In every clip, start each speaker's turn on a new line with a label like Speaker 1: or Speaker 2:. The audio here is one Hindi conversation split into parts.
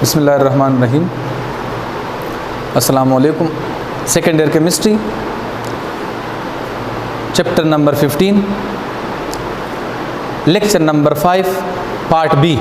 Speaker 1: बिस्मिल्लाहिर्रहमानिर्रहीम। अस्सलामु अलैकुम। Second year chemistry, chapter number 15, lecture number 5, part B.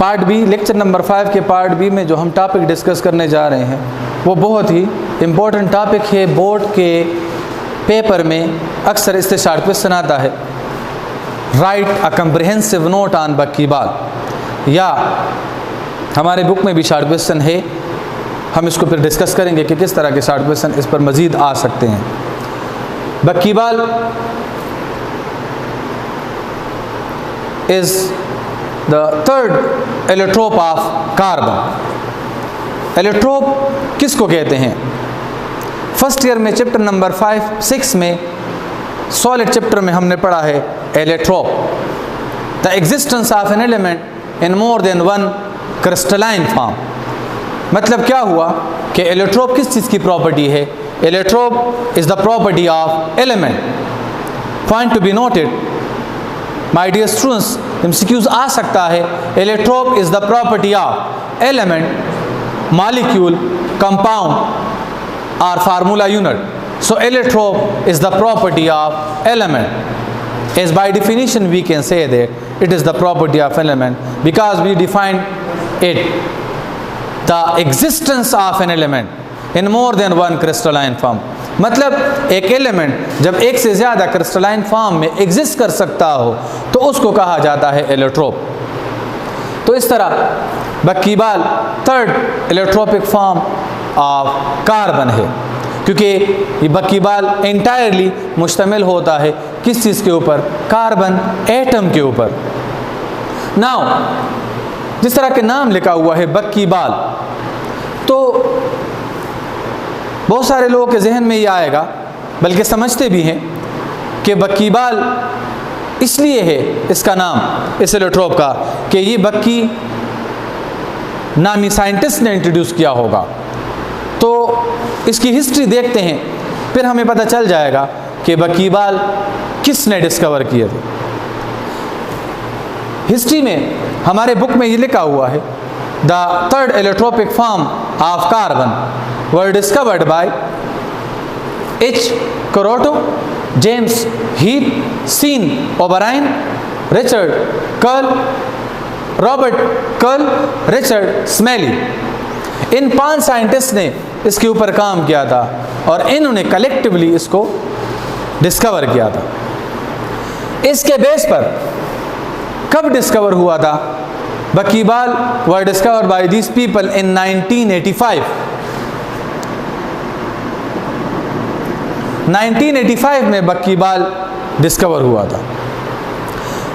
Speaker 1: Part B, lecture number 5 के पार्ट बी में जो हम टॉपिक डिस्कस करने जा रहे हैं वो बहुत ही इम्पोर्टेंट टॉपिक है। बोर्ड के पेपर में अक्सर इससे शॉर्ट क्वेश्चन आता है, write a comprehensive note on buckyball, या हमारे बुक में भी शॉर्ट क्वेश्चन है। हम इसको फिर डिस्कस करेंगे कि किस तरह के शॉर्ट क्वेश्चन इस पर मज़ीद आ सकते हैं। Buckyball is the third allotrope of carbon. Allotrope किसको कहते हैं? फर्स्ट ईयर में चैप्टर नंबर 5-6 में सॉलिड चैप्टर में हमने पढ़ा है allotrope, the existence of an element in more than one crystalline form. मतलब क्या हुआ कि एलोट्रोप किस चीज़ की प्रॉपर्टी है? Allotrope is the property of element. Point to be noted my dear students, MCQs आ सकता है। Allotrope is the property of element, molecule, compound or formula unit. So allotrope is the property of element. As by definition we can say that it is the property of element because we define it, the existence of an element in more than one crystalline form. मतलब एक एलिमेंट जब एक से ज़्यादा क्रिस्टलाइन फॉर्म में एग्जिस्ट कर सकता हो तो उसको कहा जाता है एलोट्रोप। तो इस तरह buckyball third allotropic form of carbon है, क्योंकि ये बक्कीबाल एंटायरली मुश्तमिल होता है किस चीज़ के ऊपर? कार्बन एटम के ऊपर। नाउ जिस तरह के नाम लिखा हुआ है बक्कीबाल, तो बहुत सारे लोगों के जहन में ये आएगा, बल्कि समझते भी हैं कि बक्कीबाल इसलिए है इसका नाम इस एलोट्रोप का कि ये बक्की नामी साइंटिस्ट ने इंट्रोड्यूस किया होगा। तो इसकी हिस्ट्री देखते हैं, फिर हमें पता चल जाएगा कि बक्कीबाल किसने डिस्कवर किए थे। हिस्ट्री में हमारे बुक में ये लिखा हुआ है, the third allotropic form of carbon were discovered by H Kroto, James Heath, Sean O'Brien, Richard Curl, Robert Curl, Richard Smalley. इन 5 साइंटिस्ट ने इसके ऊपर काम किया था और इन्होंने कलेक्टिवली इसको डिस्कवर किया था। इसके बेस पर कब डिस्कवर हुआ था? Buckyball were discovered by these people in 1985। 1985 में बक्कीबाल डिस्कवर हुआ था।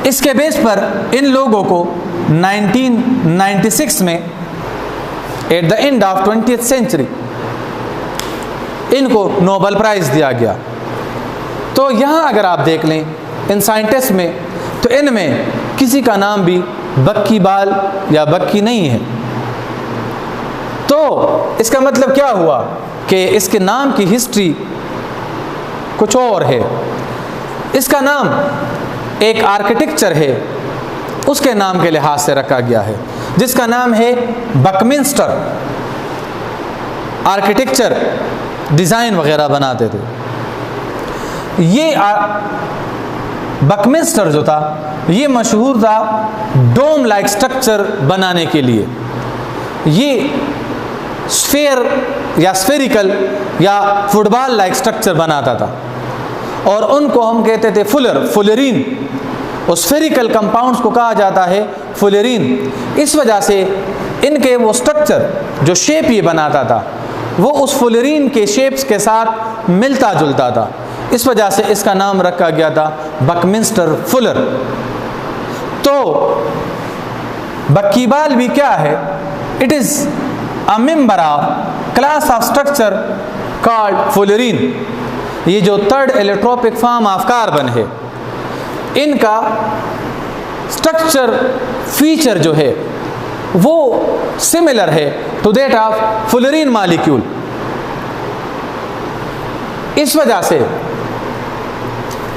Speaker 1: इसके बेस पर इन लोगों को 1996 में at the end of 20th century इनको नोबेल प्राइज़ दिया गया। तो यहाँ अगर आप देख लें इन साइंटिस्ट में, तो इनमें किसी का नाम भी बक्कीबाल या बक्की नहीं है। तो इसका मतलब क्या हुआ कि इसके नाम की हिस्ट्री कुछ और है। इसका नाम एक आर्किटेक्चर है उसके नाम के लिहाज से रखा गया है, जिसका नाम है बकमिंस्टर। आर्किटेक्चर डिज़ाइन वगैरह बनाते थे। ये बकमिंस्टर जो था ये मशहूर था डोम लाइक स्ट्रक्चर बनाने के लिए। ये स्फेयर या स्फेरिकल या फुटबॉल लाइक स्ट्रक्चर बनाता था और उनको हम कहते थे फुलरीन। और स्फेरिकल कंपाउंड्स को कहा जाता है फुलरीन। इस वजह से इनके वो स्ट्रक्चर जो शेप ये बनाता था वो उस फुलरीन के शेप्स के साथ मिलता जुलता था। इस वजह से इसका नाम रखा गया था बकमिंस्टर फुलर। तो बक्कीबाल भी क्या है? It is a member of class of structure called fullerene. ये जो third allotropic form of carbon है, इनका स्ट्रक्चर फीचर जो है वो सिमिलर है to that of fullerene molecule. इस वजह से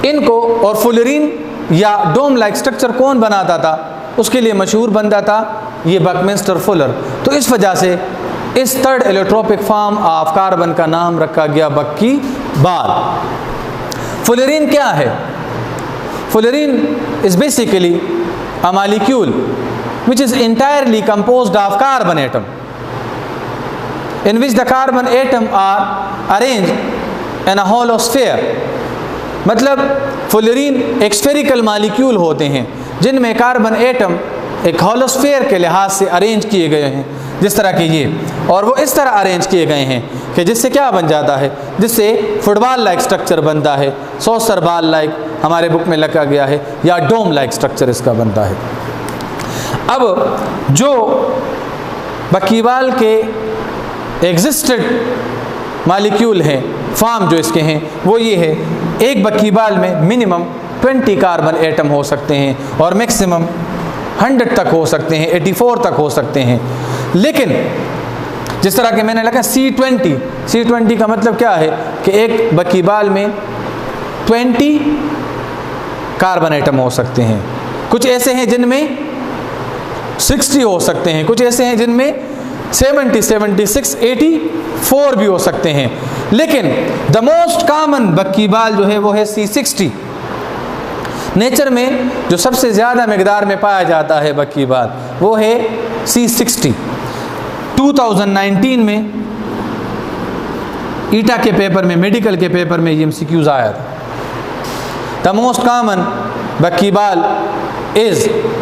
Speaker 1: इनको और फुलरीन या डोम लाइक स्ट्रक्चर कौन बनाता था? उसके लिए मशहूर बंदा था ये बकमिंस्टर फुलर। तो इस वजह से इस third allotropic form of carbon का नाम रखा गया बक्की बाल। फुलरीन क्या है? Fullerene is basically a molecule which is entirely composed of carbon atom in which the carbon atom are arranged in a hollow sphere। मतलब फुलरीन एक स्फेरिकल मॉलिक्यूल होते हैं जिनमें कार्बन एटम एक हॉलो स्फीयर के लिहाज से अरेंज किए गए हैं, जिस तरह के ये, और वो इस तरह अरेंज किए गए हैं कि जिससे क्या बन जाता है, जिससे फुटबॉल लाइक स्ट्रक्चर बनता है, सॉसर बॉल लाइक हमारे बुक में लिखा गया है, या डोम लाइक स्ट्रक्चर इसका बनता है। अब जो बकीबाल के एग्जिस्टेड मॉलिक्यूल हैं, फॉर्म जो इसके हैं वो ये है, एक बकीबाल में मिनिमम 20 कार्बन एटम हो सकते हैं और मैक्सिमम 100 तक हो सकते हैं, 84 तक हो सकते हैं। लेकिन जिस तरह के मैंने लिखा C20 का मतलब क्या है कि एक बकीबाल में 20 कार्बन एटम हो सकते हैं। कुछ ऐसे हैं जिनमें 60 हो सकते हैं, कुछ ऐसे हैं जिनमें 70, 76, 84 भी हो सकते हैं। लेकिन द मोस्ट कॉमन बकीबाल जो है वो है C60। नेचर में जो सबसे ज़्यादा मिकदार में पाया जाता है बकीबाल वो है C60। 2019 में ईटा के पेपर में, मेडिकल के पेपर में ये MCQs आया था। The most common buckyball is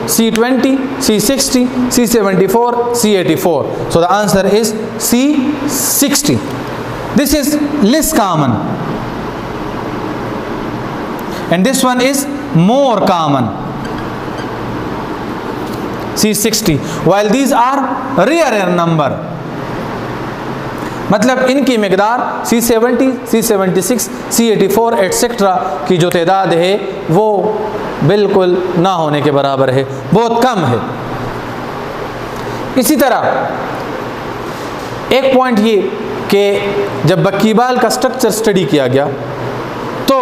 Speaker 1: C20, C60, C74, C84. So the answer is C60. This is less common, and this one is more common, C60, while these are rarer number। मतलब इनकी मिकदार C70, C76, C84 एटसेट्रा की जो तादाद है वो बिल्कुल ना होने के बराबर है, बहुत कम है। इसी तरह एक पॉइंट ये कि जब बकीबाल का स्ट्रक्चर स्टडी किया गया तो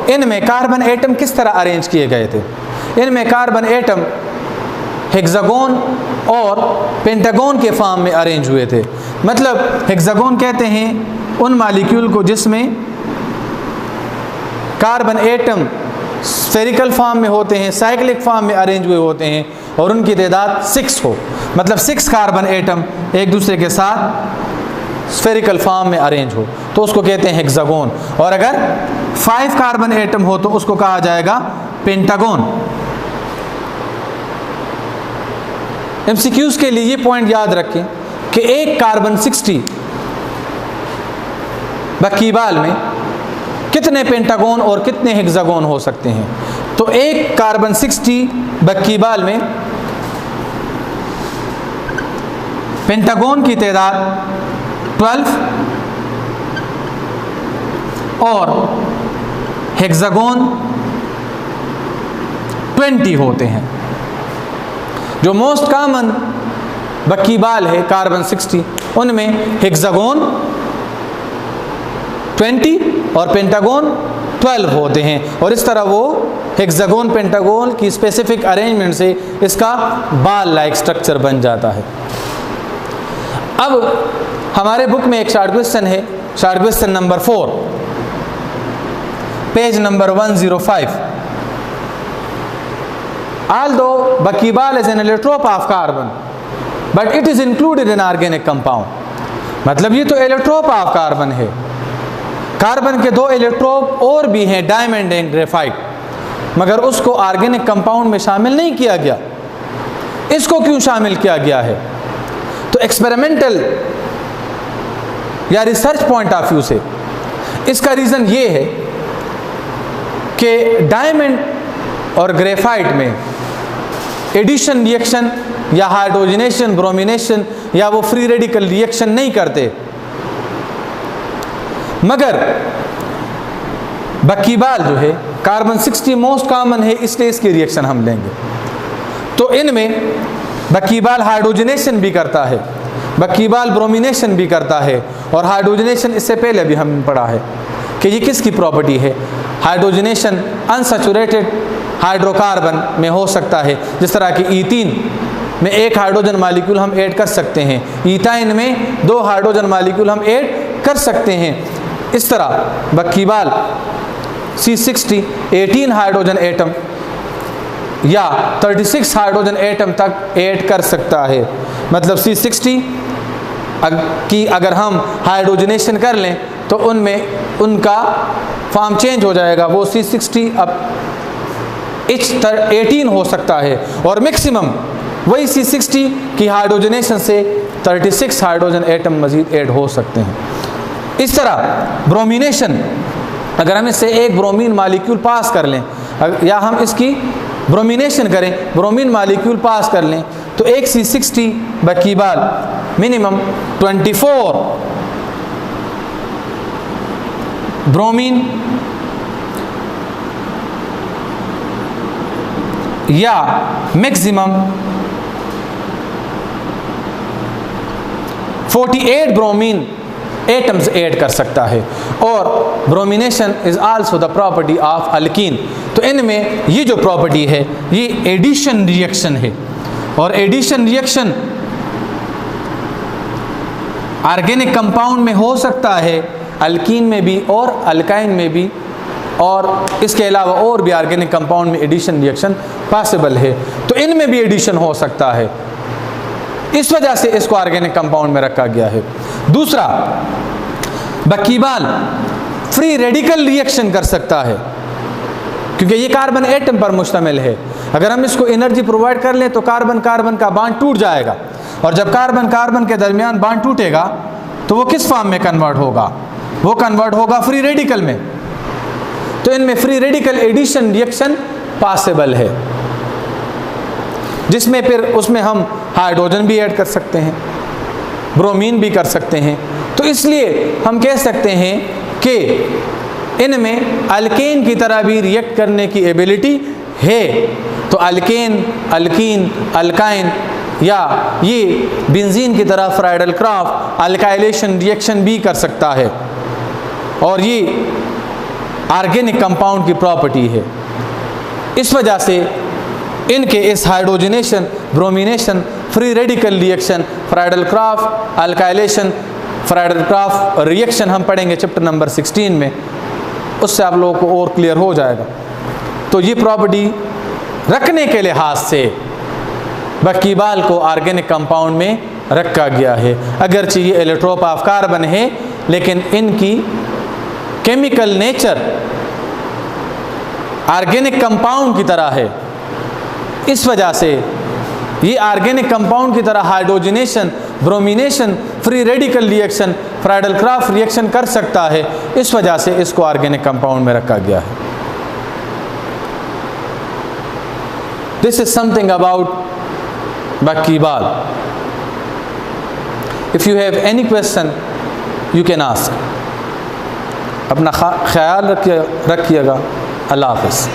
Speaker 1: इनमें कार्बन एटम किस तरह अरेंज किए गए थे। इनमें कार्बन एटम हेक्सागोन और पेंटागोन के फॉर्म में अरेंज हुए थे। मतलब हेक्सागोन कहते हैं उन मॉलिक्यूल को जिसमें कार्बन एटम स्फेरिकल फॉर्म में होते हैं, साइक्लिक फॉर्म में अरेंज हुए होते हैं और उनकी तादाद 6 हो, मतलब 6 कार्बन एटम एक दूसरे के साथ स्फेरिकल फॉर्म में अरेंज हो तो उसको कहते हैं हेक्सागोन। और अगर 5 कार्बन एटम हो तो उसको कहा जाएगा पेंटागोन। MCQs के लिए ये पॉइंट याद रखें कि एक कार्बन 60 बकीबाल में कितने पेंटागोन और कितने हेक्सागोन हो सकते हैं। तो एक कार्बन 60 बकीबाल में पेंटागोन की तादाद 12 और हेक्सागोन 20 होते हैं। जो मोस्ट कॉमन बकीबाल है कार्बन 60 उनमें हेक्सागोन 20 और पेंटागोन 12 होते हैं और इस तरह वो हेक्सागोन पेंटागोन की स्पेसिफिक अरेंजमेंट से इसका बाल लाइक स्ट्रक्चर बन जाता है। अब हमारे बुक में एक शॉर्ट क्वेश्चन है, short question number 4, page number 105। Although buckyball is an allotrope of carbon, but it is included in organic compound। मतलब ये तो एलोट्रोप ऑफ कार्बन है। कार्बन के 2 एलोट्रोप और भी हैं, डायमंड एंड ग्रेफाइट, मगर उसको ऑर्गेनिक कंपाउंड में शामिल नहीं किया गया। इसको क्यों शामिल किया गया है? तो एक्सपेरिमेंटल या रिसर्च पॉइंट ऑफ व्यू से इसका रीज़न ये है कि डायमंड और ग्रेफाइट में एडिशन रिएक्शन या हाइड्रोजनेशन, ब्रोमिनेशन या वो फ्री रेडिकल रिएक्शन नहीं करते, मगर बकीबाल जो है कार्बन 60 मोस्ट कॉमन है इसलिए इसकी रिएक्शन हम लेंगे। तो इनमें बकीबाल हाइड्रोजनेशन भी करता है, बकीबाल ब्रोमिनेशन भी करता है, और हाइड्रोजनेशन इससे पहले भी हमने पढ़ा है कि ये किसकी प्रॉपर्टी है। हाइड्रोजनेशन अनसैचुरेटेड हाइड्रोकार्बन में हो सकता है, जिस तरह कि ईथीन में एक हाइड्रोजन मालिक्यूल हम ऐड कर सकते हैं, ईथाइन में 2 हाइड्रोजन मालिक्यूल हम ऐड कर सकते हैं। इस तरह बक्कीबाल C60 18 हाइड्रोजन एटम या 36 हाइड्रोजन एटम तक ऐड कर सकता है। मतलब C60 की अगर हम हाइड्रोजनेशन कर लें तो उनमें उनका फॉर्म चेंज हो जाएगा, वो C60 अब H18 हो सकता है, और मैक्सिमम वही C60 की हाइड्रोजनेशन से 36 हाइड्रोजन एटम मज़ीद ऐड हो सकते हैं। इस तरह ब्रोमिनेशन, अगर हम इससे एक ब्रोमीन मालिक्यूल पास कर लें या हम इसकी ब्रोमिनेशन करें, ब्रोमीन मालिक्यूल पास कर लें, तो एक C60 बकीबाल मिनिमम 24 ब्रोमीन या मैक्सिमम 48 ब्रोमीन एटम्स ऐड कर सकता है। और bromination is also the property of alkyne. तो इनमें ये जो प्रॉपर्टी है ये एडिशन रिएक्शन है, और एडिशन रिएक्शन ऑर्गेनिक कंपाउंड में हो सकता है, अल्कीन में भी और अल्काइन में भी, और इसके अलावा और भी ऑर्गेनिक कंपाउंड में एडिशन रिएक्शन पॉसिबल है। तो इनमें भी एडिशन हो सकता है, इस वजह से इसको ऑर्गेनिक कंपाउंड में रखा गया है। दूसरा, बकीबाल फ्री रेडिकल रिएक्शन कर सकता है, क्योंकि ये कार्बन एटम पर मुश्तमिल है। अगर हम इसको एनर्जी प्रोवाइड कर लें तो कार्बन कार्बन का बॉन्ड टूट जाएगा, और जब कार्बन कार्बन के दरमियान बॉन्ड टूटेगा तो वो किस फॉर्म में कन्वर्ट होगा? वो कन्वर्ट होगा फ्री रेडिकल में। तो इनमें free radical addition reaction possible है, जिसमें फिर उसमें हम हाइड्रोजन भी ऐड कर सकते हैं, ब्रोमीन भी कर सकते हैं। तो इसलिए हम कह सकते हैं कि इनमें अल्केन की तरह भी रिएक्ट करने की एबिलिटी है। तो अल्केन, अल्कीन, अल्काइन या ये बेंजीन की तरह फ्राइडल क्राफ्ट अल्काइलेशन रिएक्शन भी कर सकता है, और ये ऑर्गेनिक कंपाउंड की प्रॉपर्टी है। इस वजह से इनके इस hydrogenation, bromination, free radical reaction, Friedl craft alkylation, Friedl craft reaction हम पढ़ेंगे चैप्टर नंबर 16 में, उससे आप लोगों को और क्लियर हो जाएगा। तो ये प्रॉपर्टी रखने के लिहाज से बकीबाल को ऑर्गेनिक कंपाउंड में रखा गया है। अगरचे ये एलोट्रोप ऑफ कार्बन है, लेकिन इनकी केमिकल नेचर ऑर्गेनिक कंपाउंड की तरह है। इस वजह से ये ऑर्गेनिक कंपाउंड की तरह hydrogenation, bromination, free radical reaction, Friedl craft reaction कर सकता है। इस वजह से इसको ऑर्गेनिक कंपाउंड में रखा गया है। This is something about buckyball. If you have any question you can ask. अपना ख्याल रखिएगा। अल्लाह हाफ़िज़।